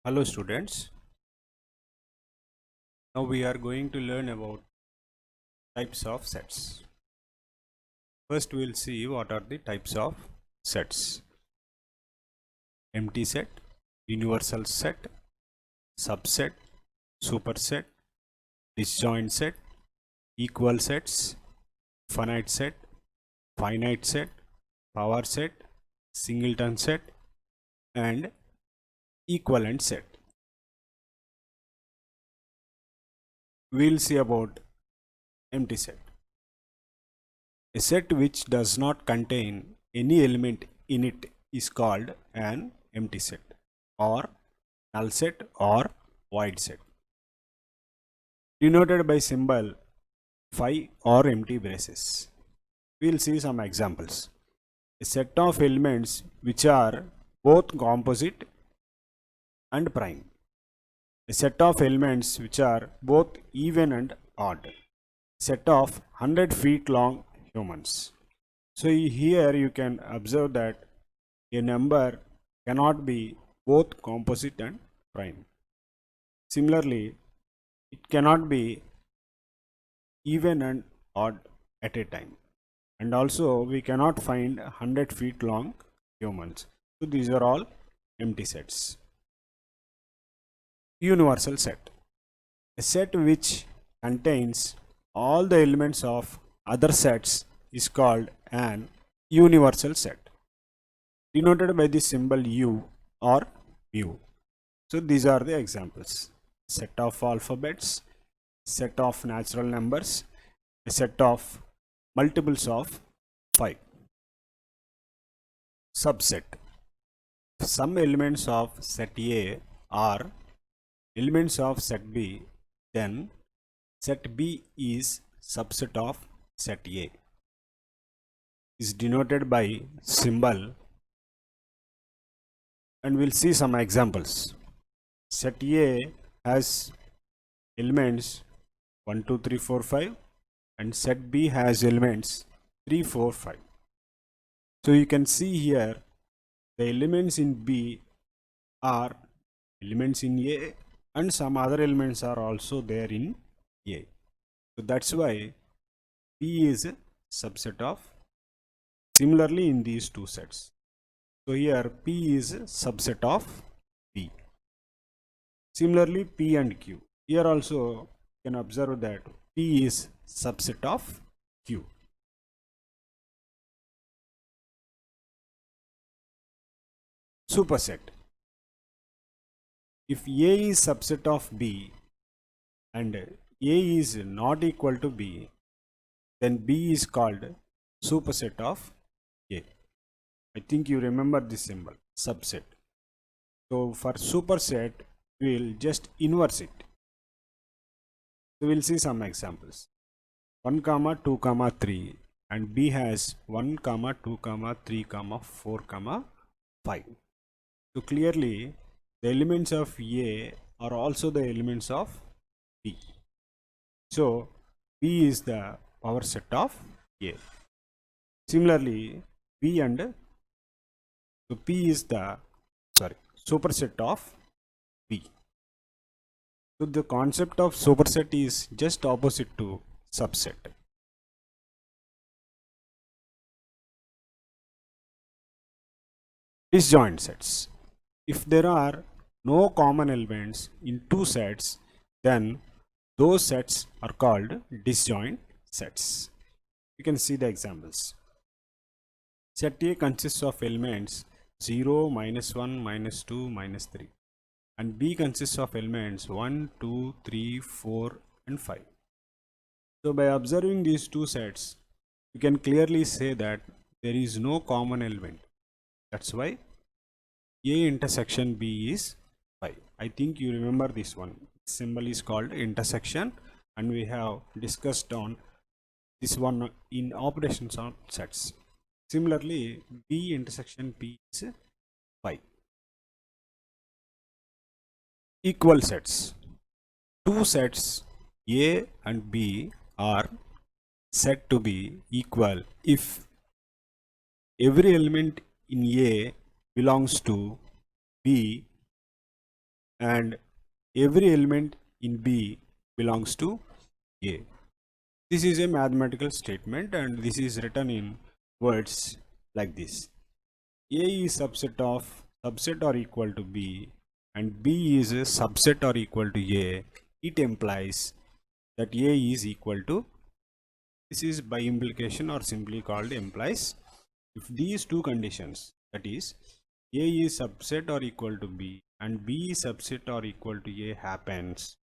Hello students, now we are going to learn about types of sets. First we will see what are the types of sets. Empty set, universal set, subset, superset, disjoint set, equal sets, finite set, power set, singleton set and equivalent set. We will see about empty set. A set which does not contain any element in it is called an empty set or null set or void set, denoted by symbol phi or empty braces. We will see some examples. A set of elements which are both composite and prime. A set of elements which are both even and odd. Set of 100 feet long humans. So here you can observe that a number cannot be both composite and prime. Similarly, it cannot be even and odd at a time. And also we cannot find 100 feet long humans. So these are all empty sets. Universal set. A set which contains all the elements of other sets is called an universal set, denoted by the symbol U or mu. So these are the examples. Set of alphabets, set of natural numbers, a set of multiples of 5. Subset. Some elements of set A are elements of set B, then set B is subset of set A. Is denoted by symbol, and we'll see some examples. Set A has elements 1, 2, 3, 4, 5 and set B has elements 3, 4, 5. So you can see here the elements in B are elements in A and some other elements are also there in A. So that's why B is a subset of. Similarly in these two sets. So here P is a subset of B. Similarly P and Q. Here also you can observe that P is subset of Q. Superset. If A is subset of B and A is not equal to B, then B is called superset of A. I think you remember this symbol, subset. So for superset, we will just inverse it. So we will see some examples. 1, 2, 3 and B has 1, 2, 3, 4, 5. So clearly the elements of A are also the elements of B. So B is the power set of A. Similarly B and so P is the superset of B. So the concept of superset is just opposite to subset. Disjoint sets. If there are no common elements in two sets, then those sets are called disjoint sets. You can see the examples. Set A consists of elements 0, -1, -2, -3 and B consists of elements 1, 2, 3, 4 and 5. So by observing these two sets, you can clearly say that there is no common element. That's why A intersection B is 5. I think you remember this one. Symbol is called intersection and we have discussed on this one in operations on sets. Similarly, B intersection P is 5. Equal sets. Two sets A and B are said to be equal if every element in A belongs to B and every element in B belongs to A. This is a mathematical statement and this is written in words like this. A is subset or equal to B and B is a subset or equal to A. It implies that A is equal to, this is by implication or simply called implies, if these two conditions, that is A is subset or equal to B and B is subset or equal to A happens,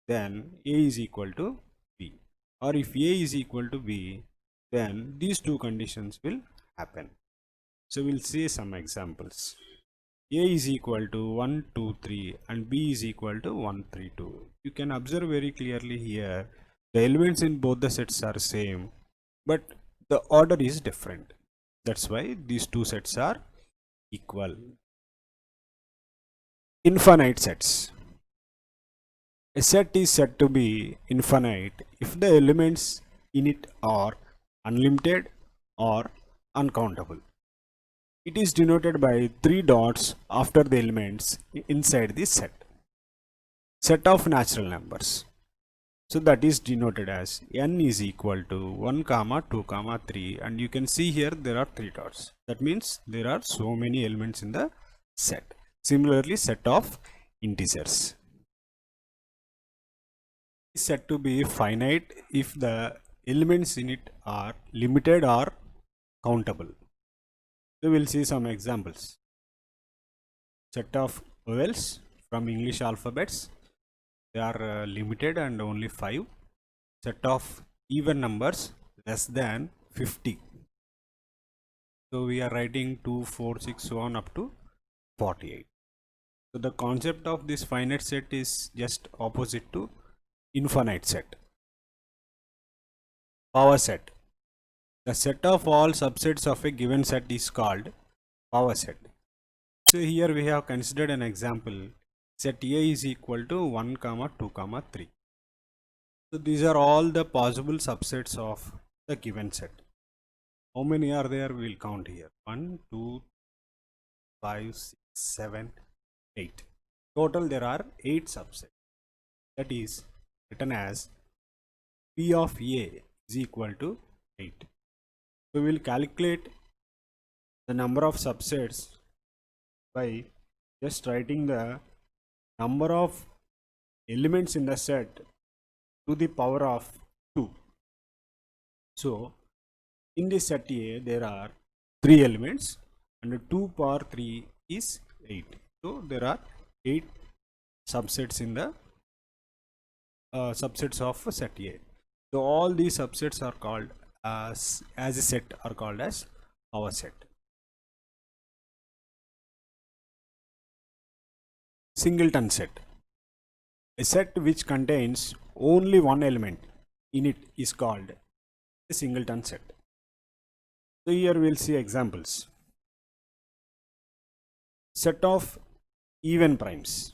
then A is equal to B. Or if A is equal to B, then these two conditions will happen. So we'll see some examples. A is equal to 1, 2, 3 and B is equal to 1, 3, 2. You can observe very clearly here, the elements in both the sets are same, but the order is different. That's why these two sets are equal. Infinite sets. A set is said to be infinite if the elements in it are unlimited or uncountable. It is denoted by 3 dots after the elements inside the set. Set of natural numbers. So that is denoted as n is equal to 1, 2, 3 and you can see here there are 3 dots. That means there are so many elements in the set. Similarly, set of integers is said to be finite if the elements in it are limited or countable. So we'll see some examples. Set of vowels from English alphabets, they are limited and only 5. Set of even numbers less than 50. So we are writing 2, 4, 6, so on up to 48. So the concept of this finite set is just opposite to infinite set. Power set. The set of all subsets of a given set is called power set. So here we have considered an example. Set A is equal to 1, 2, 3. So these are all the possible subsets of the given set. How many are there? We will count here. 1, 2, 5, 6, 7, 8. Total there are 8 subsets. That is written as P of A is equal to 8. So we will calculate the number of subsets by just writing the number of elements in the set to the power of 2. So in this set A there are 3 elements and 2 power 3 is 8. So there are 8 subsets in the subsets of set A. So all these subsets are called as a set are called as power set. Singleton set. A set which contains only one element in it is called a singleton set. So here we'll see examples. Set of even primes.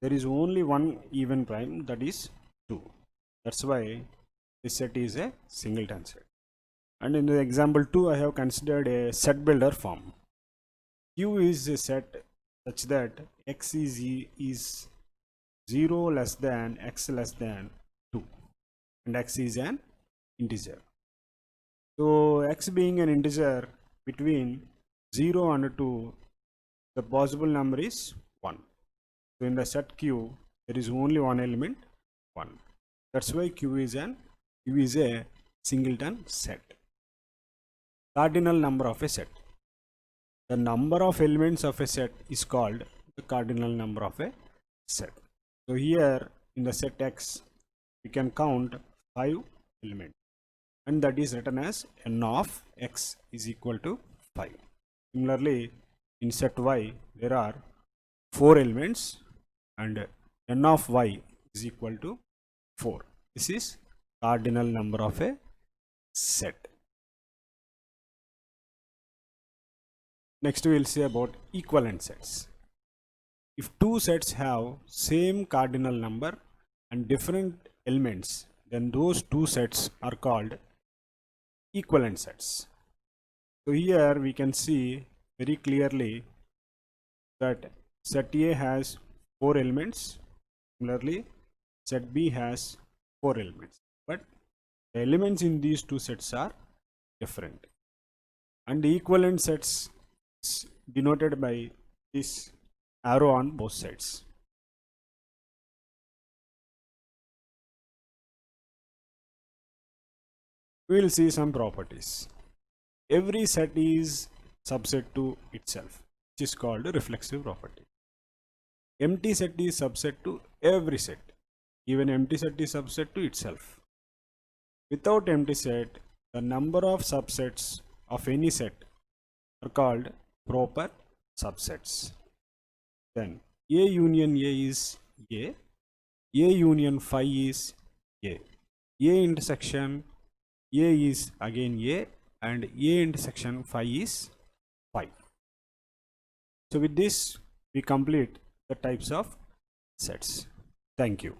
There is only one even prime, that is 2. That's why this set is a singleton set. And in the example 2, I have considered a set builder form. Q is a set such that x is 0 less than x less than 2 and x is an integer. So x being an integer, between 0 and 2 the possible number is 1. So in the set Q there is only one element 1. That's why Q is a singleton set. Cardinal number of a set. The number of elements of a set is called the cardinal number of a set. So here in the set X we can count 5 elements and that is written as n of x is equal to 5. Similarly in set Y there are 4 elements and n of y is equal to 4. This is cardinal number of a set. Next we will see about equivalent sets. If two sets have same cardinal number and different elements, then those two sets are called equivalent sets. So here we can see very clearly that set A has 4 elements. Similarly, set B has 4 elements, but the elements in these two sets are different. And the equivalent sets is denoted by this arrow on both sides. We will see some properties. Every set is subset to itself, which is called a reflexive property. Empty set is subset to every set. Even empty set is subset to itself. Without empty set, the number of subsets of any set are called proper subsets. Then A union A is A, A union phi is A, A intersection A is again A, and A intersection phi is phi. So with this we complete the types of sets. Thank you.